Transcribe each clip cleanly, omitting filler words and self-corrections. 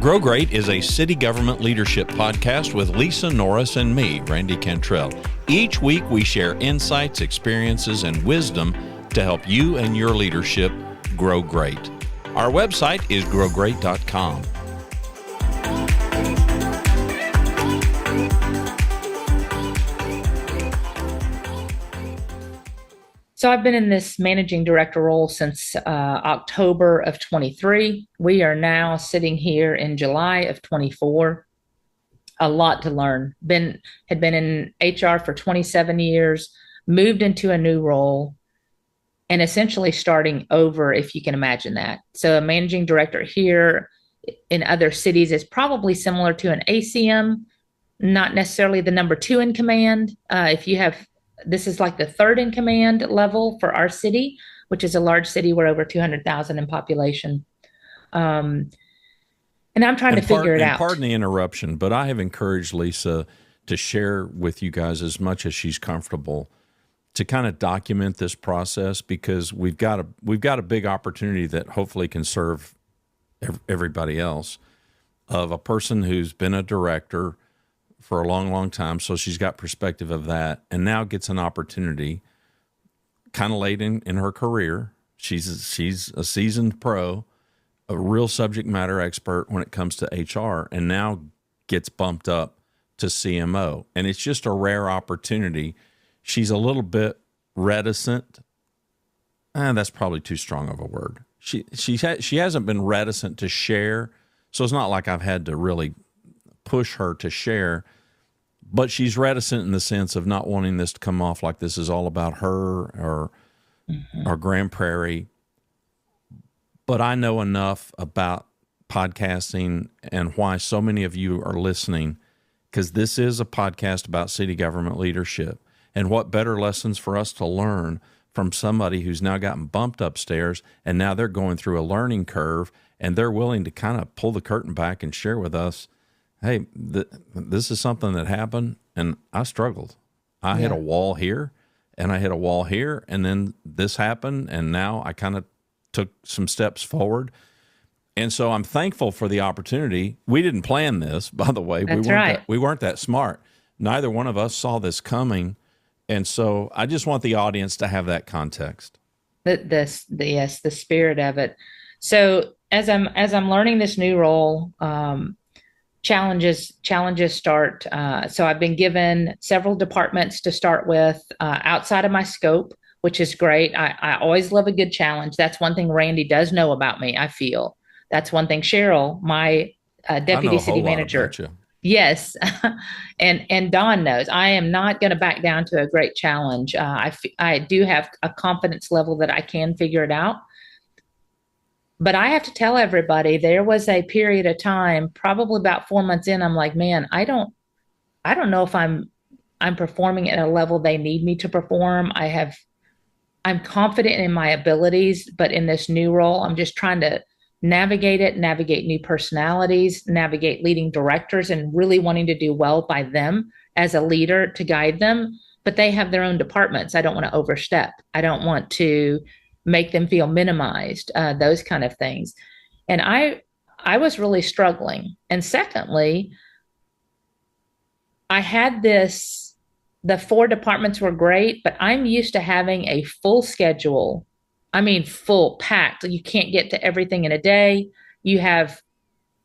Grow Great is a city government leadership podcast with Lisa Norris and me, Randy Cantrell. Each week we share insights, experiences, and wisdom to help you and your leadership grow great. Our website is growgreat.com. So I've been in this managing director role since October of 23. We are now sitting here in July of 24. A lot to learn. Had been in HR for 27 years, moved into a new role, and essentially starting over, if you can imagine that. So a managing director here in other cities is probably similar to an ACM, not necessarily the number 2 in command. This is like the 3rd in command level for our city, which is a large city. We're over 200,000 in population. And I'm trying to figure it out. Pardon the interruption, but I have encouraged Lisa to share with you guys as much as she's comfortable to kind of document this process, because we've got a big opportunity that hopefully can serve everybody else, of a person who's been a director for a long, long time. So she's got perspective of that, and now gets an opportunity kind of late in her career. She's a seasoned pro, a real subject matter expert when it comes to HR, and now gets bumped up to CMO. And it's just a rare opportunity. She's a little bit reticent. That's probably too strong of a word. She hasn't been reticent to share. So it's not like I've had to really push her to share, but she's reticent in the sense of not wanting this to come off like this is all about her or Grand Prairie. But I know enough about podcasting and why so many of you are listening, because this is a podcast about city government leadership. And what better lessons for us to learn from somebody who's now gotten bumped upstairs, and now they're going through a learning curve, and they're willing to kind of pull the curtain back and share with us, hey, this is something that happened, and I struggled. I hit a wall here, and I hit a wall here, and then this happened, and now I kind of took some steps forward. And so I'm thankful for the opportunity. We didn't plan this, by the way. That's right. We weren't that smart. Neither one of us saw this coming. And so I just want the audience to have that context. The spirit of it. So as I'm learning this new role, challenges start. So I've been given several departments to start with outside of my scope, which is great. I always love a good challenge. That's one thing Randy does know about me, I feel. That's one thing Cheryl, my deputy city manager. Yes. And Dawn knows I am not going to back down to a great challenge. I do have a confidence level that I can figure it out. But I have to tell everybody, there was a period of time, probably about 4 months in, I'm like, man, I don't know if I'm performing at a level they need me to perform. I'm confident in my abilities, but in this new role, I'm just trying to navigate new personalities, navigate leading directors, and really wanting to do well by them as a leader to guide them. But they have their own departments. I don't want to overstep. I don't want to make them feel minimized, those kind of things. And I was really struggling. And secondly, I had the 4 departments were great, but I'm used to having a full schedule. I mean, full packed. You can't get to everything in a day. You have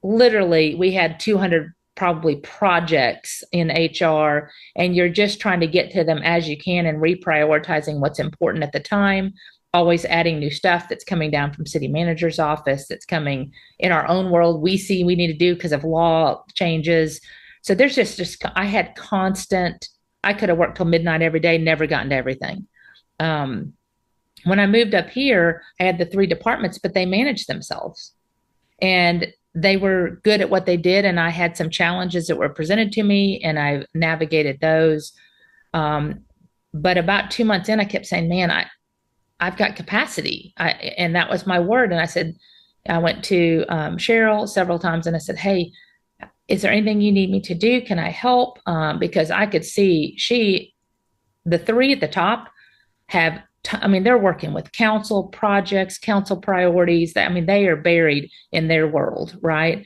we had 200 probably projects in HR, and you're just trying to get to them as you can and reprioritizing what's important at the time, always adding new stuff that's coming down from city manager's office, that's coming in our own world. We see we need to do because of law changes. So there's just I had constant, I could have worked till midnight every day, never gotten to everything. When I moved up here, I had the 3 departments, but they managed themselves. And they were good at what they did. And I had some challenges that were presented to me, and I navigated those. But about 2 months in, I kept saying, man, I've got capacity. And that was my word. And I said, I went to Cheryl several times, and I said, hey, is there anything you need me to do? Can I help? Because I could see the 3 at the top have, they're working with council projects, council priorities. They are buried in their world, right?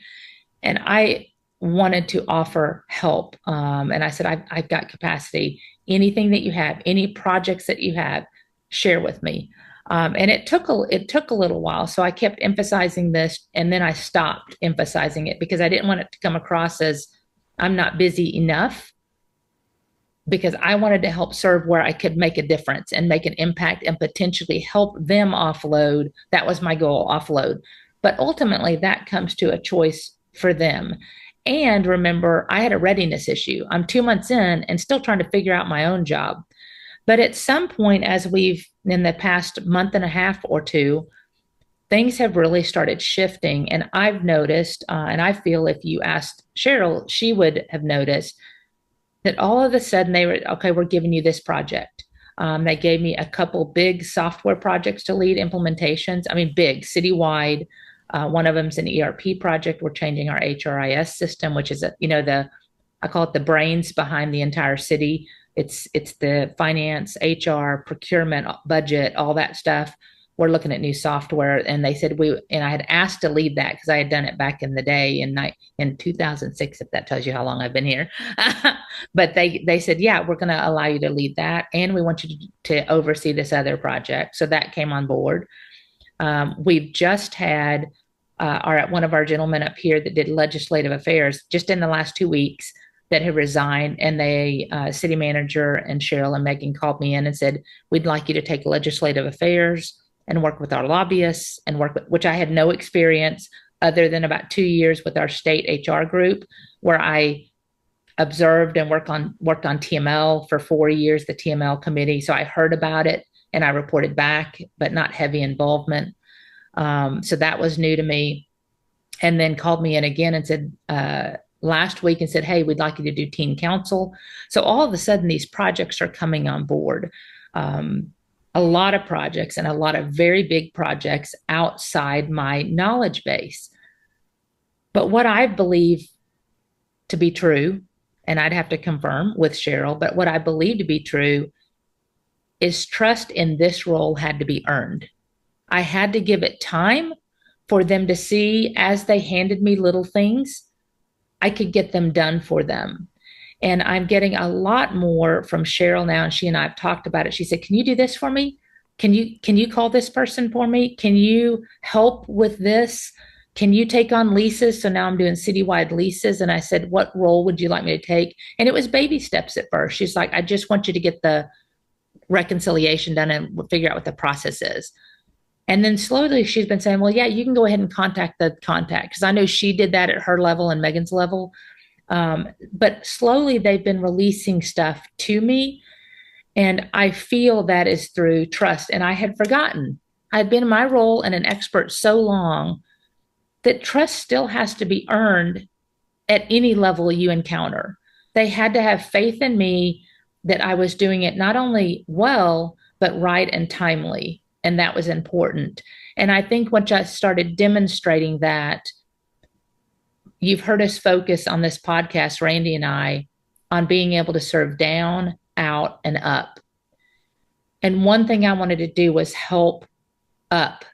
And I wanted to offer help. And I said, I've got capacity. Anything that you have, any projects that you have, share with me. And it took a little while. So I kept emphasizing this, and then I stopped emphasizing it because I didn't want it to come across as I'm not busy enough, because I wanted to help serve where I could make a difference and make an impact and potentially help them offload. That was my goal, offload. But ultimately, that comes to a choice for them. And remember, I had a readiness issue. I'm 2 months in and still trying to figure out my own job. But at some point, as we've in the past month and a half or two, things have really started shifting. And I've noticed, and I feel if you asked Cheryl, she would have noticed that all of a sudden they were, okay, we're giving you this project. They gave me a couple big software projects to lead implementations. I mean, big, citywide. One of them's an ERP project. We're changing our HRIS system, which is I call it the brains behind the entire city. It's the finance, HR, procurement, budget, all that stuff. We're looking at new software, and they said and I had asked to lead that because I had done it back in the day in 2006, if that tells you how long I've been here. But they said, yeah, we're going to allow you to lead that, and we want you to oversee this other project. So that came on board. We've just had one of our gentlemen up here that did legislative affairs just in the last 2 weeks that had resigned, and city manager and Cheryl and Megan called me in and said, we'd like you to take legislative affairs and work with our lobbyists and which I had no experience other than about 2 years with our state HR group, where I observed and worked on TML for 4 years, the TML committee. So I heard about it and I reported back, but not heavy involvement. So that was new to me. And then called me in again and said, last week, and said, hey, we'd like you to do teen council. So all of a sudden, these projects are coming on board. A lot of projects, and a lot of very big projects outside my knowledge base. But what I believe to be true, and I'd have to confirm with Cheryl, but what I believe to be true is trust in this role had to be earned. I had to give it time for them to see, as they handed me little things, I could get them done for them. And I'm getting a lot more from Cheryl now, and she and I have talked about it. She said, can you do this for me? Can you call this person for me? Can you help with this? Can you take on leases? So now I'm doing citywide leases. And I said, what role would you like me to take? And it was baby steps at first. She's like, I just want you to get the reconciliation done and figure out what the process is. And then slowly she's been saying, well, yeah, you can go ahead and contact the contact. Because I know she did that at her level and Megan's level. But slowly they've been releasing stuff to me. And I feel that is through trust. And I had forgotten. I'd been in my role and an expert so long that trust still has to be earned at any level you encounter. They had to have faith in me that I was doing it not only well, but right and timely. And that was important. And I think once I started demonstrating that, you've heard us focus on this podcast, Randy and I, on being able to serve down, out, and up. And one thing I wanted to do was help up,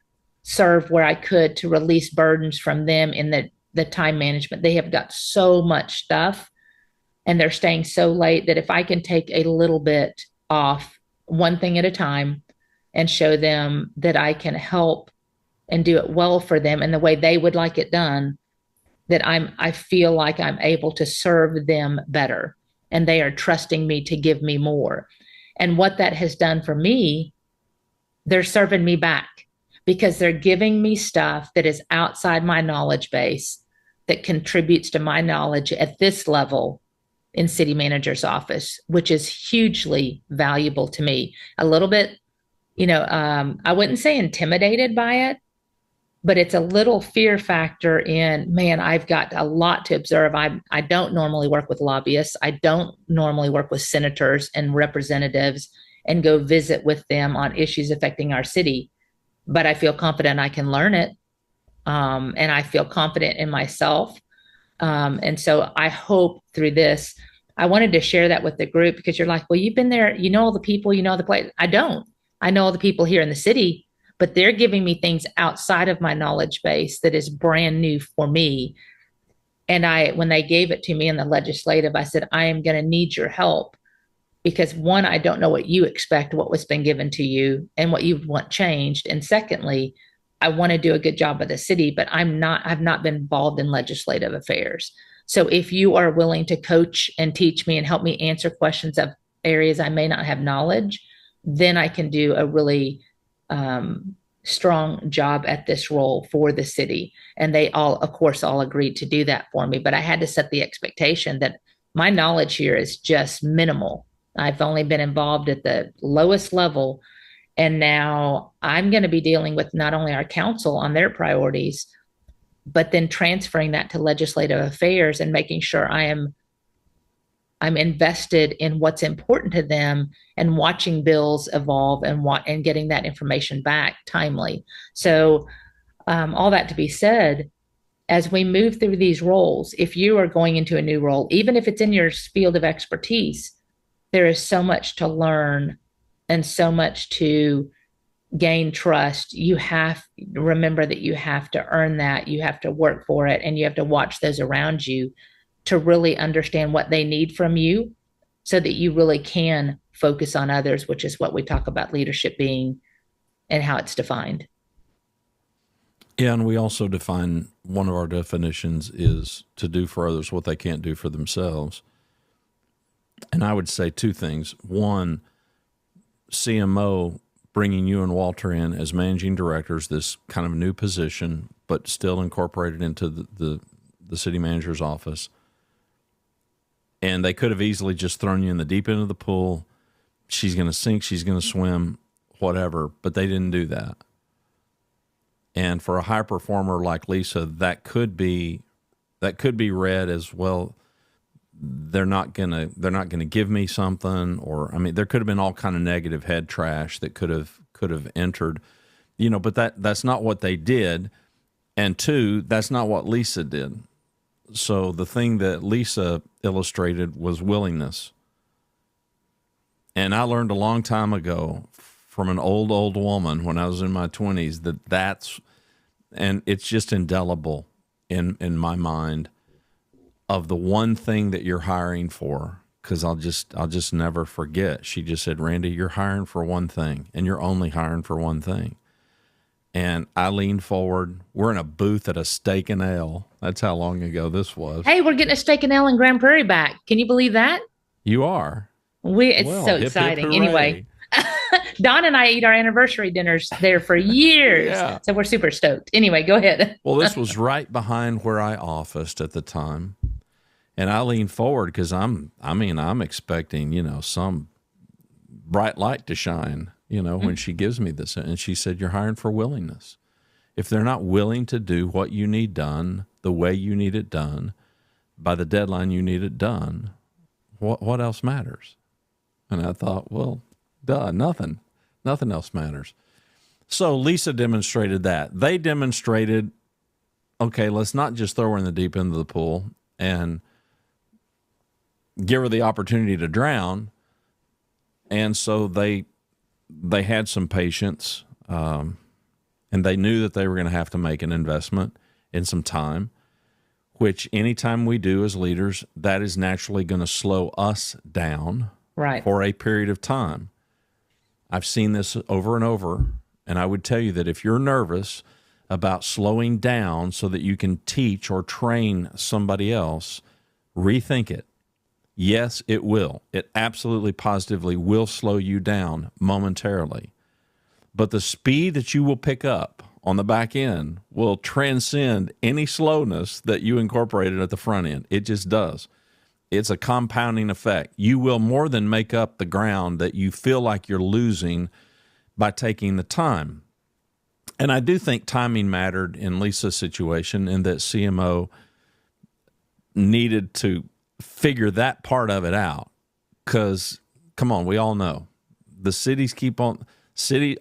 serve where I could to release burdens from them in the time management. They have got so much stuff and they're staying so late that if I can take a little bit off, one thing at a time, and show them that I can help and do it well for them and the way they would like it done, that I feel like I'm able to serve them better, and they are trusting me to give me more. And what that has done for me, they're serving me back because they're giving me stuff that is outside my knowledge base that contributes to my knowledge at this level in city manager's office, which is hugely valuable to me. A little bit, I wouldn't say intimidated by it, but it's a little fear factor in, man, I've got a lot to observe. I don't normally work with lobbyists. I don't normally work with senators and representatives and go visit with them on issues affecting our city. But I feel confident I can learn it. And I feel confident in myself. And so I hope through this, I wanted to share that with the group, because you're like, well, you've been there, you know all the people, you know the place. I don't. I know all the people here in the city, but they're giving me things outside of my knowledge base that is brand new for me. And when they gave it to me in the legislative, I said, I am going to need your help because one, I don't know what you expect, what was been given to you and what you want changed. And secondly, I want to do a good job of the city, but I've not been involved in legislative affairs. So if you are willing to coach and teach me and help me answer questions of areas I may not have knowledge, then I can do a really strong job at this role for the city. And they all, of course, all agreed to do that for me. But I had to set the expectation that my knowledge here is just minimal. I've only been involved at the lowest level. And now I'm going to be dealing with not only our council on their priorities, but then transferring that to legislative affairs and making sure I'm invested in what's important to them and watching bills evolve and getting that information back timely. So all that to be said, as we move through these roles, if you are going into a new role, even if it's in your field of expertise, there is so much to learn and so much to gain trust. You have to remember that you have to earn that, you have to work for it, and you have to watch those around you to really understand what they need from you so that you really can focus on others, which is what we talk about leadership being and how it's defined. Yeah, and we also define, one of our definitions is to do for others what they can't do for themselves. And I would say two things. One, CMO bringing you and Walter in as managing directors, this kind of new position, but still incorporated into the city manager's office. And they could have easily just thrown you in the deep end of the pool. She's going to sink, she's going to swim, whatever. But they didn't do that. And for a high performer like Lisa, that could be read as, well, they're not gonna give me something, or I mean, there could have been all kind of negative head trash that could have entered, but that's not what they did. And two, that's not what Lisa did. So the thing that Lisa illustrated was willingness. And I learned a long time ago from an old woman when I was in my 20s and it's just indelible in my mind, of the one thing that you're hiring for. Because I'll just never forget. She just said, Randy, you're hiring for one thing, and you're only hiring for one thing. And I leaned forward. We're in a booth at a Steak and Ale. That's how long ago this was. Hey, we're getting a Steak and Ale in Grand Prairie back. Can you believe that? You are. It's well, so hip, exciting. hip, Anyway, Don and I eat our anniversary dinners there for years. Yeah. So we're super stoked. Anyway, go ahead. Well, this was right behind where I officed at the time. And I leaned forward because I'm expecting, some bright light to shine, when she gives me this. And she said, you're hiring for willingness. If they're not willing to do what you need done, the way you need it done, by the deadline you need it done, what else matters? And I thought, well, duh, nothing else matters. So Lisa demonstrated that. They demonstrated, okay, let's not just throw her in the deep end of the pool and give her the opportunity to drown. And so they had some patience, and they knew that they were going to have to make an investment in some time, which anytime we do as leaders, that is naturally going to slow us down for a period of time. I've seen this over and over, and I would tell you that if you're nervous about slowing down so that you can teach or train somebody else, rethink it. Yes, it will. It absolutely positively will slow you down momentarily. But the speed that you will pick up on the back end will transcend any slowness that you incorporated at the front end. It just does. It's a compounding effect. You will more than make up the ground that you feel like you're losing by taking the time. And I do think timing mattered in Lisa's situation, in that CMO needed to figure that part of it out. Because, come on, we all know the cities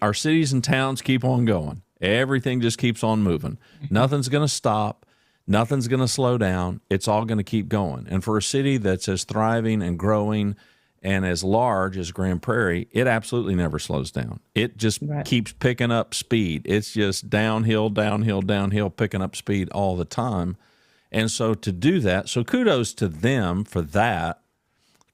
our cities and towns keep on going. Everything just keeps on moving. Nothing's going to stop. Nothing's going to slow down. It's all going to keep going. And for a city that's as thriving and growing and as large as Grand Prairie, it absolutely never slows down. It just keeps picking up speed. It's just downhill, downhill, downhill, picking up speed all the time. And so to do that, so kudos to them for that.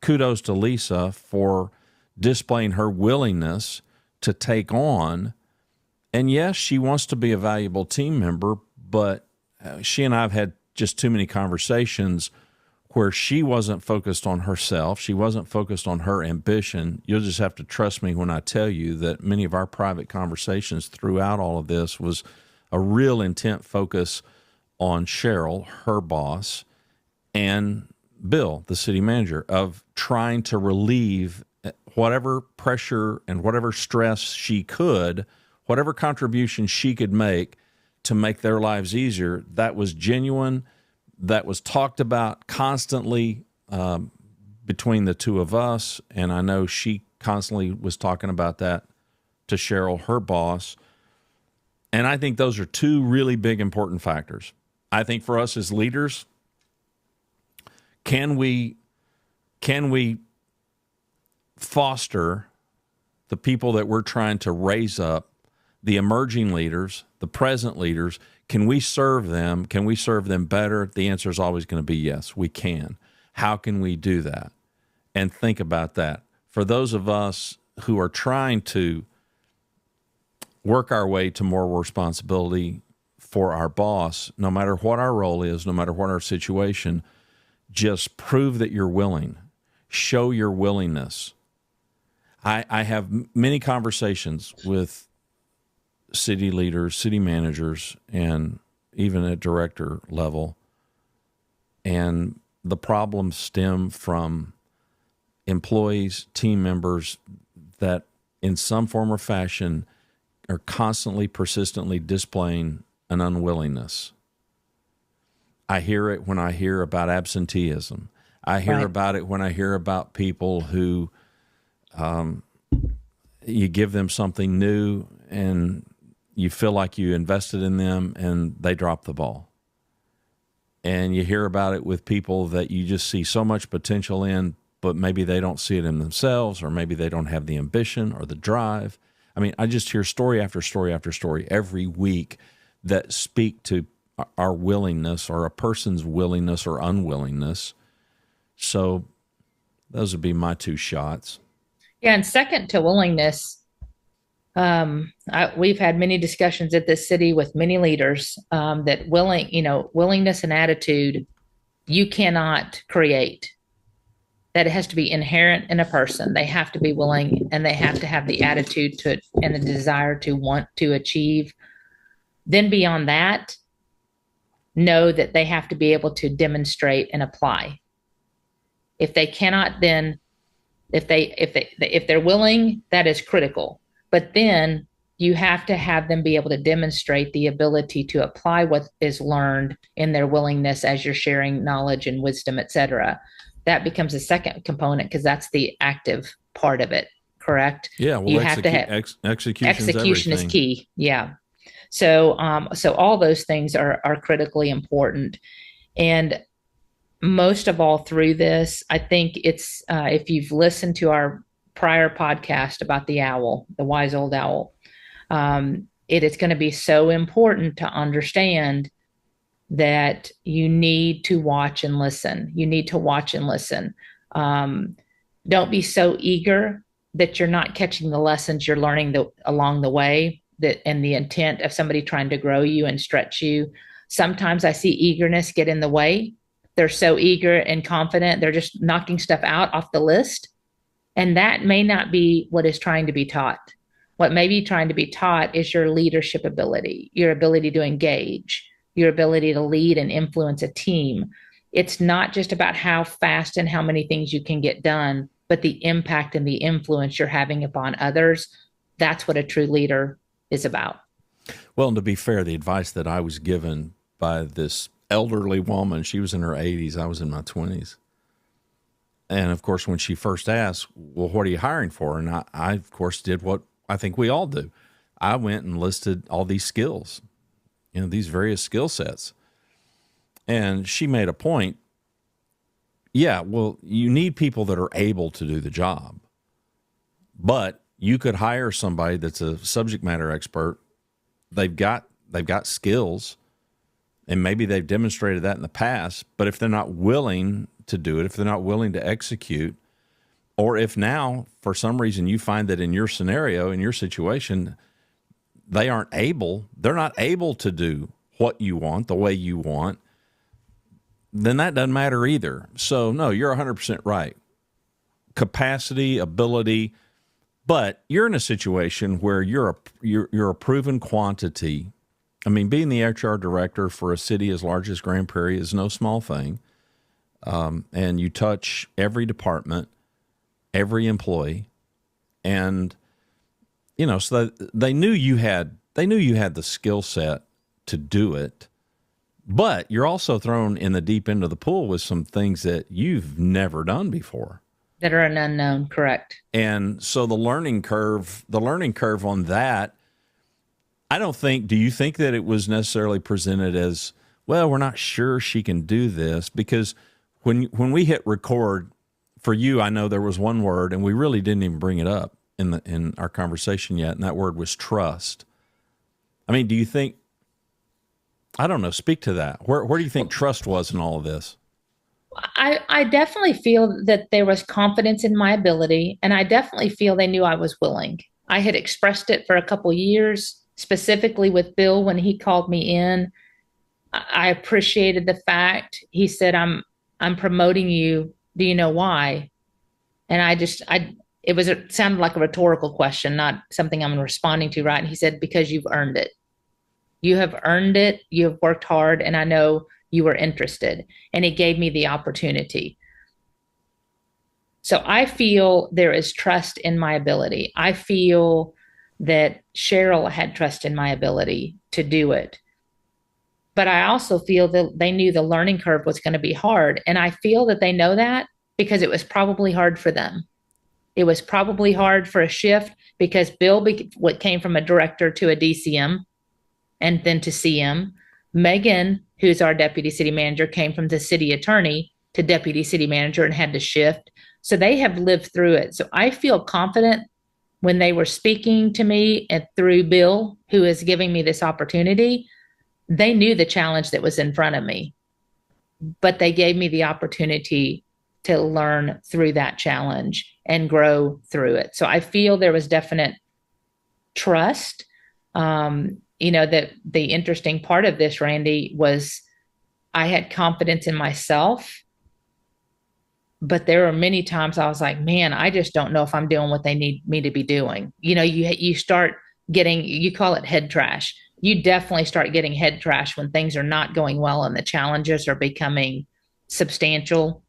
Kudos to Lisa for displaying her willingness to take on. And yes, she wants to be a valuable team member, but she and I have had just too many conversations where she wasn't focused on herself. She wasn't focused on her ambition. You'll just have to trust me when I tell you that many of our private conversations throughout all of this was a real intent focus on Cheryl, her boss, and Bill, the city manager, of trying to relieve whatever pressure and whatever stress she could, whatever contribution she could make to make their lives easier. That was genuine. That was talked about constantly between the two of us. And I know she constantly was talking about that to Cheryl, her boss. And I think those are two really big, important factors. I think for us as leaders, can we foster the people that we're trying to raise up, the emerging leaders, the present leaders? Can we serve them? Can we serve them better? The answer is always going to be yes, we can. How can we do that? And think about that. For those of us who are trying to work our way to more responsibility for our boss, no matter what our role is, no matter what our situation, just prove that you're willing. Show your willingness. I have many conversations with city leaders, city managers, and even at director level. And the problems stem from employees, team members that in some form or fashion are constantly, persistently displaying an unwillingness. I hear it when I hear about absenteeism. I hear about it when I hear about people who you give them something new and you feel like you invested in them and they drop the ball. And you hear about it with people that you just see so much potential in, but maybe they don't see it in themselves, or maybe they don't have the ambition or the drive. I mean, I just hear story after story after story every week that speak to our willingness, or a person's willingness or unwillingness. So those would be my two shots. Yeah, and second to willingness, we've had many discussions at this city with many leaders that willingness and attitude you cannot create. That it has to be inherent in a person. They have to be willing, and they have to have the attitude to it and the desire to want to achieve. Then beyond that, know that they have to be able to demonstrate and apply. If they cannot, then if they're willing, that is critical. But then you have to have them be able to demonstrate the ability to apply what is learned in their willingness as you're sharing knowledge and wisdom, et cetera. That becomes a second component because that's the active part of it, correct? Yeah, well, you have to have execution is key. Yeah. So all those things are critically important. And most of all through this, I think it's, if you've listened to our prior podcast about the owl, the wise old owl, it is going to be so important to understand that you need to watch and listen. You need to watch and listen. Don't be so eager that you're not catching the lessons you're learning along the way, and the intent of somebody trying to grow you and stretch you. Sometimes I see eagerness get in the way. They're so eager and confident. They're just knocking stuff out off the list. And that may not be what is trying to be taught. What may be trying to be taught is your leadership ability, your ability to engage, your ability to lead and influence a team. It's not just about how fast and how many things you can get done, but the impact and the influence you're having upon others. That's what a true leader is about. Well, and to be fair, the advice that I was given by this elderly woman, she was in her 80s, I was in my 20s. And of course, when she first asked, well, what are you hiring for? And I of course, did what I think we all do. I went and listed all these skills, these various skill sets. And she made a point. Yeah, well, you need people that are able to do the job. But you could hire somebody that's a subject matter expert. They've got skills. And maybe they've demonstrated that in the past, but if they're not willing to do it, if they're not willing to execute, or if now for some reason you find that in your scenario, in your situation, they're not able to do what you want the way you want, then that doesn't matter either. So no, you're 100% right. Capacity, ability, but you're in a situation where you're a proven quantity. I mean, being the HR director for a city as large as Grand Prairie is no small thing. And you touch every department, every employee, and so they knew you had the skill set to do it. But you're also thrown in the deep end of the pool with some things that you've never done before. That are an unknown, correct. And so the learning curve on that, do you think that it was necessarily presented as, well, we're not sure she can do this? Because when we hit record, for you, I know there was one word, and we really didn't even bring it up in our conversation yet, and that word was trust. I mean, do you think, I don't know, speak to that. Where do you think trust was in all of this? I definitely feel that there was confidence in my ability, and I definitely feel they knew I was willing. I had expressed it for a couple years, specifically with Bill when he called me in. I appreciated the fact he said, I'm promoting you. Do you know why? And it sounded like a rhetorical question, not something I'm responding to, right? And he said, because you've earned it. You have earned it. You have worked hard, and I know you were interested. And he gave me the opportunity. So I feel there is trust in my ability. I feel that Cheryl had trust in my ability to do it. But I also feel that they knew the learning curve was going to be hard. And I feel that they know that because it was probably hard for them. It was probably hard for a shift because Bill came from a director to a DCM and then to CM. Megan, who's our deputy city manager, came from the city attorney to deputy city manager and had to shift. So they have lived through it. So I feel confident when they were speaking to me and through Bill, who is giving me this opportunity. They knew the challenge that was in front of me, but they gave me the opportunity to learn through that challenge and grow through it. So I feel there was definite trust. That the interesting part of this, Randy, was I had confidence in myself, but there were many times I was like, man, I just don't know if I'm doing what they need me to be doing. You start getting, you call it head trash. You definitely start getting head trash when things are not going well and the challenges are becoming substantial,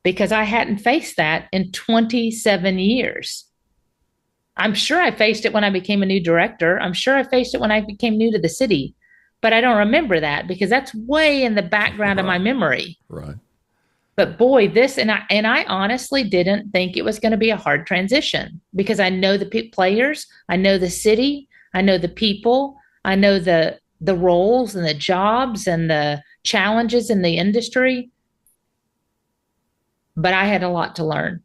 because I hadn't faced that in 27 years. I'm sure I faced it when I became a new director. I'm sure I faced it when I became new to the city, but I don't remember that because that's way in the background of my memory. Right. But boy, I honestly didn't think it was going to be a hard transition because I know the players, I know the city, I know the people, I know the roles and the jobs and the challenges in the industry. But I had a lot to learn.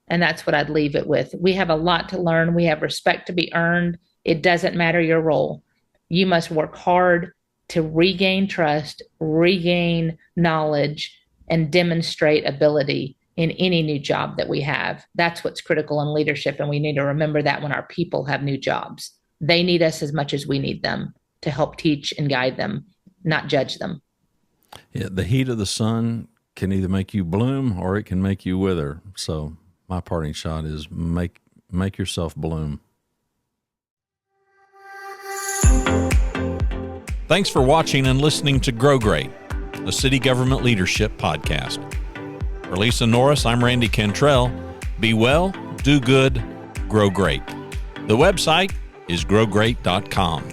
And that's what I'd leave it with. We have a lot to learn. We have respect to be earned. It doesn't matter your role. You must work hard to regain trust, regain knowledge, and demonstrate ability in any new job that we have. That's what's critical in leadership. And we need to remember that when our people have new jobs. They need us as much as we need them to help teach and guide them, not judge them. Yeah, the heat of the sun can either make you bloom or it can make you wither. So my parting shot is make yourself bloom. Thanks for watching and listening to Grow Great, the City Government Leadership Podcast. For Lisa Norris, I'm Randy Cantrell. Be well, do good, grow great. The website is growgreat.com.